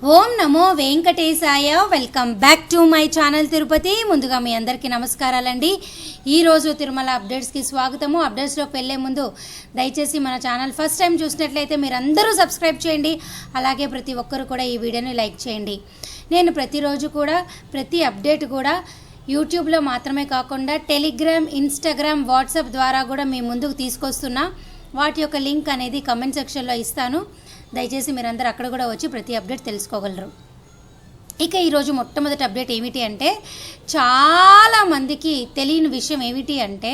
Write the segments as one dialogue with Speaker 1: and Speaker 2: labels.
Speaker 1: Om Namo Venkatesaya. Welcome back to my channel Tirupati. ముందుగా మీ అందరికీ నమస్కారాలండి. ఈరోజు తిరుమల అప్డేట్స్కి స్వాగతము. అప్డేట్స్లోకి వెళ్ళే ముందు దయచేసి మన ఛానల్ ఫస్ట్ టైం చూసినట్లయితే మీరు అందరూ సబ్స్క్రైబ్ చేయండి. అలాగే ప్రతి ఒక్కరు కూడా ఈ వీడియోని లైక్ చేయండి. నేను ప్రతిరోజు కూడా ప్రతి అప్డేట్ కూడా యూట్యూబ్లో మాత్రమే కాకుండా టెలిగ్రామ్, ఇన్స్టాగ్రామ్, వాట్సాప్ ద్వారా కూడా మీ ముందుకు తీసుకొస్తున్నా. వాటి యొక్క లింక్ అనేది కమెంట్ సెక్షన్లో ఇస్తాను. దయచేసి మీరందరూ అక్కడ కూడా వచ్చి ప్రతి అప్డేట్ తెలుసుకోగలరు. ఇక ఈరోజు మొట్టమొదటి అప్డేట్ ఏమిటి అంటే, చాలామందికి తెలియని విషయం ఏమిటి అంటే,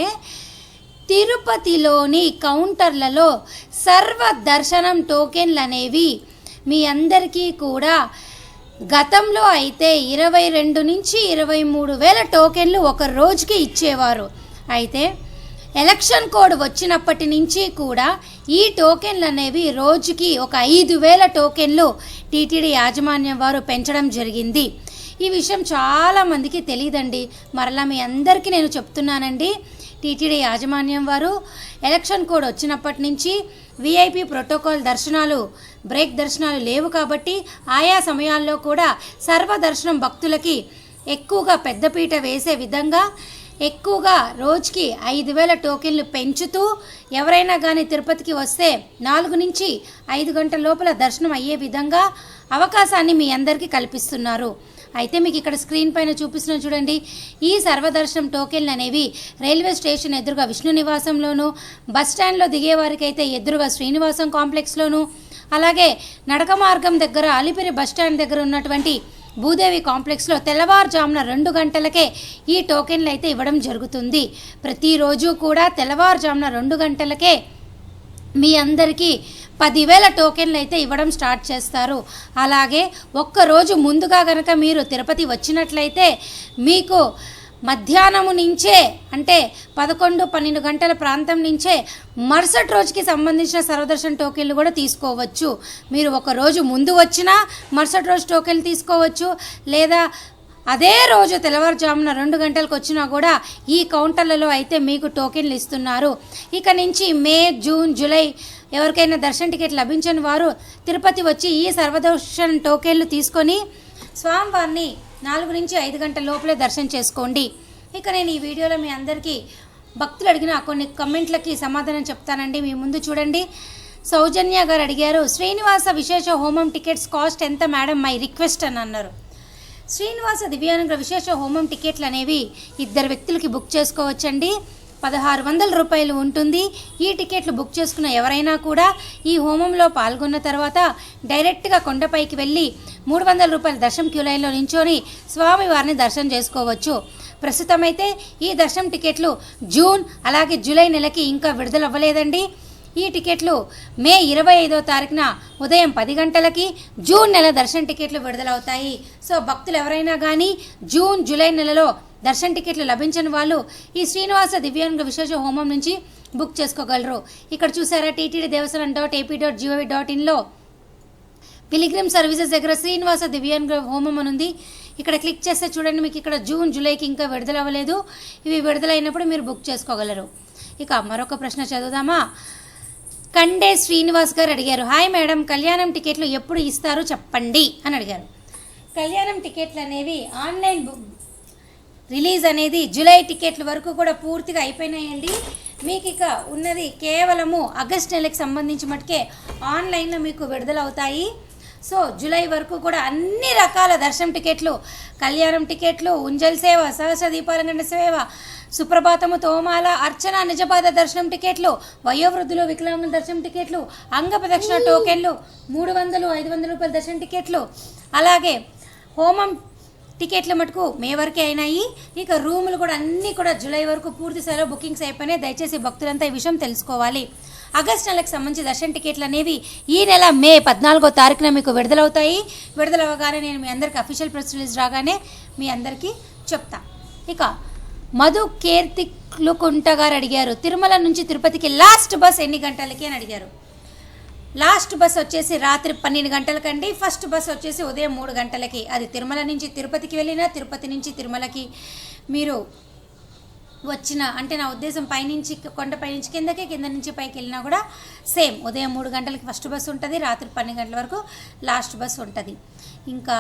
Speaker 1: తిరుపతిలోని కౌంటర్లలో సర్వ దర్శనం టోకెన్లు అనేవి మీ అందరికీ కూడా గతంలో అయితే 22 నుంచి 23 వేల టోకెన్లు ఒక రోజుకి ఇచ్చేవారు. అయితే ఎలక్షన్ కోడ్ వచ్చినప్పటి నుంచి కూడా ఈ టోకెన్లు అనేవి రోజుకి ఒక 5,000 టోకెన్లు టీటీడీ యాజమాన్యం వారు పెంచడం జరిగింది. ఈ విషయం చాలామందికి తెలియదండి. మరలా మీ అందరికీ నేను చెప్తున్నానండి. టీటీడీ యాజమాన్యం వారు ఎలక్షన్ కోడ్ వచ్చినప్పటి నుంచి విఐపి ప్రోటోకాల్ దర్శనాలు, బ్రేక్ దర్శనాలు లేవు కాబట్టి ఆయా సమయాల్లో కూడా సర్వదర్శనం భక్తులకి ఎక్కువగా పెద్దపీట వేసే విధంగా ఎక్కువగా రోజుకి 5,000 టోకెన్లు పెంచుతూ ఎవరైనా కానీ తిరుపతికి వస్తే 4 నుంచి 5 గంటల లోపల దర్శనం అయ్యే విధంగా అవకాశాన్ని మీ అందరికీ కల్పిస్తున్నారు. అయితే మీకు ఇక్కడ స్క్రీన్ పైన చూపిస్తున్న చూడండి, ఈ సర్వదర్శనం టోకెన్లు అనేవి రైల్వే స్టేషన్ ఎదురుగా విష్ణు నివాసంలోను, బస్ స్టాండ్లో దిగేవారికి అయితే ఎదురుగా శ్రీనివాసం కాంప్లెక్స్లోను, అలాగే నడక మార్గం దగ్గర అలిపిరి బస్ స్టాండ్ దగ్గర ఉన్నటువంటి భూదేవి కాంప్లెక్స్లో తెల్లవారుజామున 2 గంటలకే ఈ టోకెన్లు అయితే ఇవ్వడం జరుగుతుంది. ప్రతిరోజు కూడా తెల్లవారుజామున 2 గంటలకే మీ అందరికీ 10,000 టోకెన్లు అయితే ఇవ్వడం స్టార్ట్ చేస్తారు. అలాగే ఒక్కరోజు ముందుగా కనుక మీరు తిరుపతి వచ్చినట్లయితే మీకు మధ్యాహ్నము నుంచే అంటే 11-12 గంటల ప్రాంతం నుంచే మరుసటి రోజుకి సంబంధించిన సర్వదర్శన టోకెన్లు కూడా తీసుకోవచ్చు. మీరు ఒక రోజు ముందు వచ్చినా మరుసటి రోజు టోకెన్లు తీసుకోవచ్చు, లేదా అదే రోజు తెల్లవారుజామున 2 గంటలకు వచ్చినా కూడా ఈ కౌంటర్లలో అయితే మీకు టోకెన్లు ఇస్తున్నారు. ఇక నుంచి మే, జూన్, జూలై ఎవరికైనా దర్శన టికెట్ లభించని వారు తిరుపతి వచ్చి ఈ సర్వదర్శన టోకెన్లు తీసుకొని స్వామివారిని 4 నుంచి 5 గంటల లోపలే దర్శనం చేసుకోండి. ఇక నేను ఈ వీడియోలో మీ అందరికీ భక్తులు అడిగిన కొన్ని కమెంట్లకి సమాధానం చెప్తానండి. మీ ముందు చూడండి. సౌజన్య గారు అడిగారు, శ్రీనివాస విశేష హోమం టికెట్స్ కాస్ట్ ఎంత మేడం, మై రిక్వెస్ట్ అని అన్నారు. శ్రీనివాస దివ్యానుగ్రహ విశేష హోమం టికెట్లు అనేవి 2 వ్యక్తులకి బుక్ చేసుకోవచ్చండి. 1,600 రూపాయలు ఉంటుంది. ఈ టికెట్లు బుక్ చేసుకున్న ఎవరైనా కూడా ఈ హోమంలో పాల్గొన్న తర్వాత డైరెక్ట్గా కొండపైకి వెళ్ళి 300 రూపాయల దర్శనం క్యూ లైన్లో నించొని స్వామివారిని దర్శనం చేసుకోవచ్చు. ప్రస్తుతం అయితే ఈ దర్శనం టికెట్లు జూన్ అలాగే జూలై నెలకి ఇంకా విడుదల అవ్వలేదండి. ఈ టికెట్లు మే 25వ తారీఖున ఉదయం 10 గంటలకి జూన్ నెల దర్శన టికెట్లు విడుదలవుతాయి. సో భక్తులు ఎవరైనా కానీ జూన్, జూలై నెలలో దర్శన టికెట్లు లభించని వాళ్ళు ఈ శ్రీనివాస దివ్యాంగ విశేష హోమం నుంచి బుక్ చేసుకోగలరు. ఇక్కడ చూసారా, ttddevasalam.ap.gov.inలో పిలిగ్రిమ్ సర్వీసెస్ దగ్గర శ్రీనివాస దివ్యాంగ హోమం అని ఉంది. ఇక్కడ క్లిక్ చేస్తే చూడండి, మీకు ఇక్కడ జూన్, జూలైకి ఇంకా విడుదల అవ్వలేదు. ఇవి విడుదలైనప్పుడు మీరు బుక్ చేసుకోగలరు. ఇక మరొక ప్రశ్న చదువుదామా. కండే శ్రీనివాస్ గారు అడిగారు, హాయ్ మేడం, కళ్యాణం టికెట్లు ఎప్పుడు ఇస్తారు చెప్పండి అని అడిగారు. కళ్యాణం టికెట్లు అనేవి ఆన్లైన్ రిలీజ్ అనేది జూలై టికెట్ల వరకు కూడా పూర్తిగా అయిపోయినాయండి. మీకు ఇక ఉన్నది కేవలము ఆగస్ట్ నెలకు సంబంధించి మటుకే ఆన్లైన్లో మీకు విడుదలవుతాయి. సో జూలై వరకు కూడా అన్ని రకాల దర్శనం టికెట్లు, కళ్యాణం టికెట్లు, ఉంజల్ సేవ, సహస్ర దీపాలంకరణ సేవ, సుప్రభాతము, తోమాల, అర్చన, నిజపాద దర్శనం టికెట్లు, వయోవృద్ధులు, వికలాంగుల దర్శనం టికెట్లు, అంగ ప్రదక్షిణ టోకెన్లు, 300, 500 రూపాయల దర్శనం టికెట్లు, అలాగే హోమం టికెట్లు మటుకు మే వరకే అయినాయి. ఇక రూములు కూడా అన్నీ కూడా జూలై వరకు పూర్తి స్థాయిలో బుకింగ్స్ అయిపోయినాయి. దయచేసి భక్తులంతా ఈ విషయం తెలుసుకోవాలి. ఆగస్ట్ నెలకు సంబంధించి దర్శన టికెట్లు అనేవి ఈ నెల మే 14వ తారీఖున మీకు విడుదలవుతాయి. విడుదలవ్వగానే నేను మీ అందరికీ అఫీషియల్ ప్రెస్ రిలీజ్ రాగానే మీ అందరికీ చెప్తా. ఇక మధు కేర్తిక్లుకుంట గారు అడిగారు, తిరుమల నుంచి తిరుపతికి లాస్ట్ బస్ ఎన్ని గంటలకి అని అడిగారు. లాస్ట్ బస్ వచ్చేసి రాత్రి 12 గంటలకండి. ఫస్ట్ బస్ వచ్చేసి ఉదయం 3 గంటలకి. అది తిరుమల నుంచి తిరుపతికి వెళ్ళినా, తిరుపతి నుంచి తిరుమలకి మీరు వచ్చిన అంటే నా ఉద్దేశం పైనుంచి కొండపై నుంచి కిందకి, కింద నుంచి పైకి వెళ్ళినా కూడా సేమ్ ఉదయం 3 గంటలకి ఫస్ట్ బస్సు ఉంటుంది, రాత్రి 12 గంటల వరకు లాస్ట్ బస్సు ఉంటుంది. ఇంకా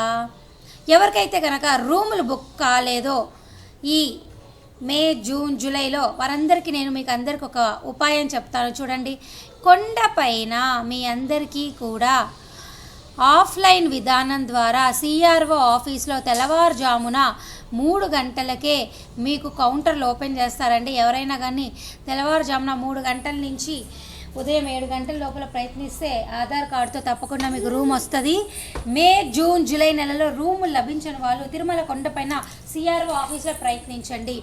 Speaker 1: ఎవరికైతే కనుక రూములు బుక్ కాలేదో ఈ మే, జూన్, జూలైలో వారందరికీ నేను మీకు అందరికి ఒక ఉపాయం చెప్తాను చూడండి. కొండపైన మీ అందరికీ కూడా ఆఫ్లైన్ విధానం ద్వారా సిఆర్ఓ ఆఫీస్లో తెల్లవారుజామున 3 గంటలకే మీకు కౌంటర్లు ఓపెన్ చేస్తారండి. ఎవరైనా కానీ తెల్లవారుజామున 3 గంటల నుంచి ఉదయం 7 గంటల లోపల ప్రయత్నిస్తే ఆధార్ కార్డుతో తప్పకుండా మీకు రూమ్ వస్తుంది. మే, జూన్, జూలై నెలలో రూములు లభించని వాళ్ళు తిరుమల కొండపైన సిఆర్ఓ ఆఫీస్లో ప్రయత్నించండి.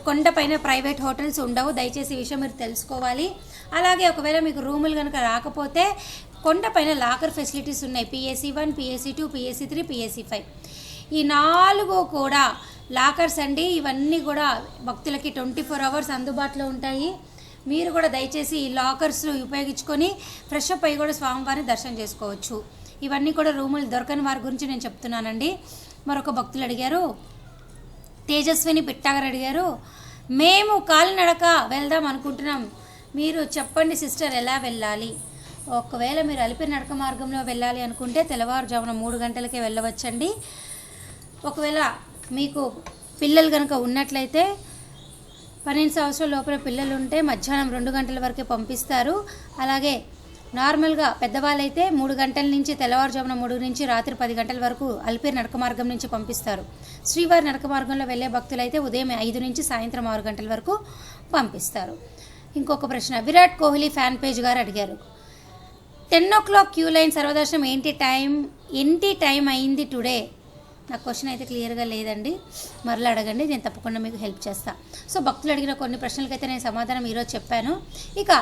Speaker 1: కొండపైన ప్రైవేట్ హోటల్స్ ఉండవు, దయచేసి ఈ విషయం మీరు తెలుసుకోవాలి. అలాగే ఒకవేళ మీకు రూములు కనుక రాకపోతే కొండపైన లాకర్ ఫెసిలిటీస్ ఉన్నాయి. PAC 1, PAC 2, PAC 3, PAC 5 ఈ 4 కూడా లాకర్స్ అండి. ఇవన్నీ కూడా భక్తులకి 24 అవర్స్ అందుబాటులో ఉంటాయి. మీరు కూడా దయచేసి ఈ లాకర్స్ ఉపయోగించుకొని ఫ్రెష్ అప్ అయ్యి కూడా స్వామివారిని దర్శనం చేసుకోవచ్చు. ఇవన్నీ కూడా రూములు దొరకని వారి గురించి నేను చెప్తున్నానండి. మరొక భక్తులు అడిగారు, తేజస్విని పిట్టాగారు అడిగారు, మేము కాలినడక వెళ్దాం అనుకుంటున్నాం, మీరు చెప్పండి సిస్టర్ ఎలా వెళ్ళాలి. ఒకవేళ మీరు అలిపిరి నడక మార్గంలో వెళ్ళాలి అనుకుంటే తెల్లవారుజామున 3 గంటలకే వెళ్ళవచ్చండి. ఒకవేళ మీకు పిల్లలు కనుక ఉన్నట్లయితే 12 సంవత్సరాల లోపల పిల్లలు ఉంటే మధ్యాహ్నం 2 గంటల వరకే పంపిస్తారు. అలాగే నార్మల్గా పెద్దవాళ్ళైతే 3 గంటల నుంచి తెల్లవారుజామున 3 నుంచి రాత్రి 10 గంటల వరకు అలిపిరి నడక మార్గం నుంచి పంపిస్తారు. శ్రీవారి నడక మార్గంలో వెళ్ళే భక్తులైతే ఉదయం 5 నుంచి సాయంత్రం 6 గంటల వరకు పంపిస్తారు. ఇంకొక ప్రశ్న విరాట్ కోహ్లీ ఫ్యాన్ పేజ్ గారు అడిగారు, 10 o'clock క్యూ లైన్ సర్వదర్శనం ఏంటి టైం అయింది టుడే. నాకు క్వశ్చన్ అయితే క్లియర్గా లేదండి, మరలా అడగండి, నేను తప్పకుండా మీకు హెల్ప్ చేస్తాను. సో భక్తులు అడిగిన కొన్ని ప్రశ్నలకైతే నేను సమాధానం ఈరోజు చెప్పాను. ఇక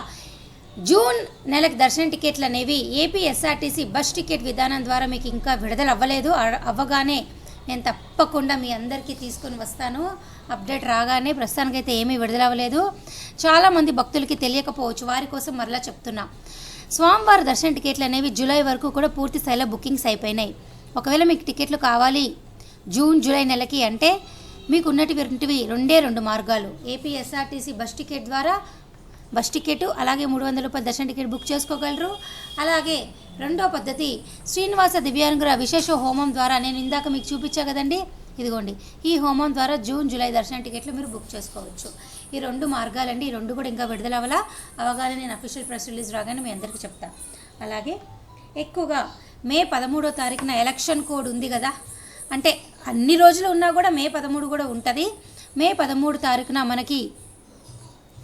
Speaker 1: జూన్ నెలకు దర్శన టికెట్లు అనేవి ఏపీ SRTC బస్ టికెట్ విధానం ద్వారా మీకు ఇంకా విడుదల అవ్వలేదు. అవ్వగానే నేను తప్పకుండా మీ అందరికీ తీసుకొని వస్తాను. అప్డేట్ రాగానే, ప్రస్తుతానికైతే ఏమీ విడుదల అవ్వలేదు. చాలామంది భక్తులకి తెలియకపోవచ్చు, వారి కోసం మరలా చెప్తున్నా. స్వామివారి దర్శన టికెట్లు అనేవి జూలై వరకు కూడా పూర్తి స్థాయిలో బుకింగ్స్ అయిపోయినాయి. ఒకవేళ మీకు టికెట్లు కావాలి జూన్, జూలై నెలకి అంటే మీకు ఉన్నటువంటివి 2 మార్గాలు. ఏపీ SRTC బస్ టికెట్ ద్వారా బస్ టికెట్, అలాగే 300 రూపాయల దర్శన టికెట్ బుక్ చేసుకోగలరు. అలాగే రెండో పద్ధతి శ్రీనివాస దివ్యాంగుల విశేష హోమం ద్వారా, నేను ఇందాక మీకు చూపించా కదండి, ఇదిగోండి, ఈ హోమం ద్వారా జూన్, జూలై దర్శన టికెట్లు మీరు బుక్ చేసుకోవచ్చు. ఈ 2 మార్గాలండి. ఈ 2 కూడా ఇంకా విడుదల అవగానే నేను అఫీషియల్ ప్రెస్ రిలీజ్ రాగానే మీ అందరికీ చెప్తాను. అలాగే ఎక్కువగా మే 13వ తారీఖున ఎలక్షన్ కోడ్ ఉంది కదా, అంటే అన్ని రోజులు ఉన్నా కూడా మే 13 కూడా ఉంటుంది. మే 13 తారీఖున మనకి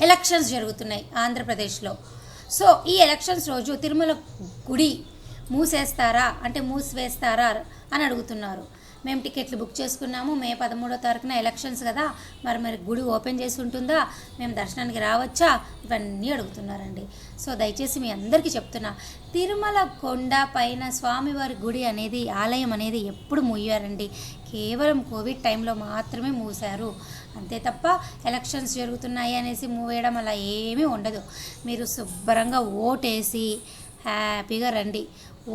Speaker 1: ఎలక్షన్స్ జరుగుతున్నాయి ఆంధ్రప్రదేశ్లో. సో ఈ ఎలక్షన్స్ రోజు తిరుమల గుడి మూసేస్తారా అంటే మూసివేస్తారా అని అడుగుతున్నారు. మేము టికెట్లు బుక్ చేసుకున్నాము, మే 13వ తారీఖున ఎలక్షన్స్ కదా, మరి గుడి ఓపెన్ చేసి ఉంటుందా, మేము దర్శనానికి రావచ్చా, ఇవన్నీ అడుగుతున్నారండి. సో దయచేసి మీ అందరికీ చెప్తున్నా, తిరుమల కొండ పైన స్వామివారి గుడి అనేది, ఆలయం అనేది ఎప్పుడు మూయారండి. కేవలం కోవిడ్ టైంలో మాత్రమే మూసారు, అంతే తప్ప ఎలక్షన్స్ జరుగుతున్నాయి అనేసి మూవేయడం అలా ఏమీ ఉండదు. మీరు శుభ్రంగా ఓటేసి హ్యాపీగా రండి,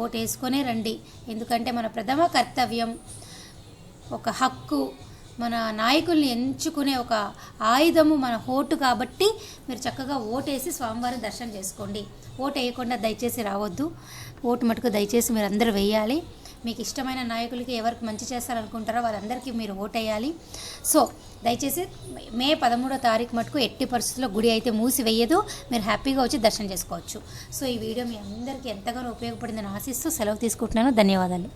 Speaker 1: ఓటేసుకొనే రండి. ఎందుకంటే మన ప్రథమ కర్తవ్యం, ఒక హక్కు, మన నాయకుల్ని ఎంచుకునే ఒక ఆయుధము మన ఓటు. కాబట్టి మీరు చక్కగా ఓటేసి స్వామివారిని దర్శనం చేసుకోండి. ఓటు వేయకుండా దయచేసి రావద్దు. ఓటు మటుకు దయచేసి మీరు అందరూ వేయాలి. మీకు ఇష్టమైన నాయకులకి ఎవరికి మంచి చేస్తారనుకుంటారో వాళ్ళందరికీ మీరు ఓటేయాలి. సో దయచేసి మే 13వ తారీఖు మటుకు ఎట్టి పరిస్థితుల్లో గుడి అయితే మూసివేయదు, మీరు హ్యాపీగా వచ్చి దర్శనం చేసుకోవచ్చు. సో ఈ వీడియో మీ అందరికీ ఎంతగానో ఉపయోగపడిందని ఆశిస్తూ సెలవు తీసుకుంటున్నాను. ధన్యవాదాలు.